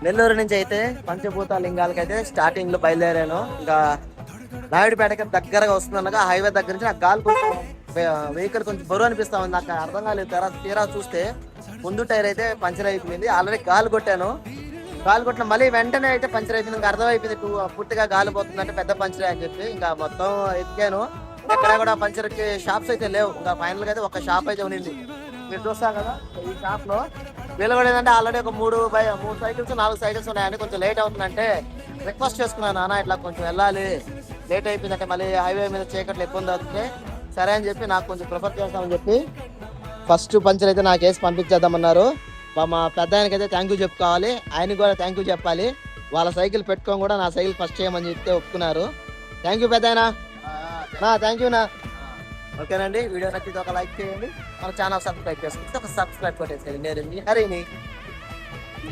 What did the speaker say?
నెల్లూరు నుంచి అయితే పంచభూత లింగాలకి అయితే స్టార్టింగ్ లో బయలుదేరాను. ఇంకా నాయుడుపేటకి దగ్గరగా వస్తుందనగా హైవే దగ్గర నుంచి నాకు గాలి కొంచెం వెహికల్ కొంచెం బరువు అనిపిస్తా ఉంది. నాకు అర్థం కాలేదు. తీరా చూస్తే ముందు టైర్ అయితే పంచర్ అయిపోయింది. ఆల్రెడీ గాలి కొట్టాను. గాలి కొట్టిన మళ్ళీ వెంటనే అయితే పంచర్ అయిపోయింది. ఇంకా అర్థమైపోయింది పూర్తిగా గాలి పోతుందంటే పెద్ద పంచరే అని చెప్పి ఇంకా మొత్తం ఎక్కాను. ఎక్కడ కూడా పంచర్ కి షాప్స్ అయితే లేవు. ఇంకా ఫైనల్ గా అయితే ఒక షాప్ అయితే ఉన్నింది. మీరు చూస్తారు కదా ఈ షాప్ లో వీళ్ళు కూడా ఏంటంటే ఆల్రెడీ ఒక 3 సైకిల్స్ 4 సైకిల్స్ ఉన్నాయండి. కొంచెం లేట్ అవుతుందంటే రిక్వెస్ట్ చేసుకున్నాను, నాన్న ఇట్లా కొంచెం వెళ్ళాలి, లేట్ అయిపోయిందంటే మళ్ళీ హైవే మీద చీకట్లు ఇబ్బంది అవుతుంది, సరే అని చెప్పి నాకు కొంచెం ప్రిఫర్ చేస్తామని చెప్పి ఫస్ట్ పంచర్ అయితే నాకు వేసి పంపించేద్దామన్నారు. మా పెద్ద ఆయనకైతే థ్యాంక్ యూ చెప్పుకోవాలి, ఆయనకి కూడా థ్యాంక్ యూ చెప్పాలి. వాళ్ళ సైకిల్ పెట్టుకొని కూడా నా సైకిల్ ఫస్ట్ చేయమని చెప్తే ఒప్పుకున్నారు. థ్యాంక్ యూ పెద్ద ఆయన, థ్యాంక్ యూ నా. ఓకేనండి, వీడియో నచ్చితే ఒక లైక్ చేయండి, మన ఛానల్ సబ్స్క్రైబ్ చేసుకుంటే ఒక సబ్స్క్రైబ్ కొట్టేసేయండి. నేను హరిని.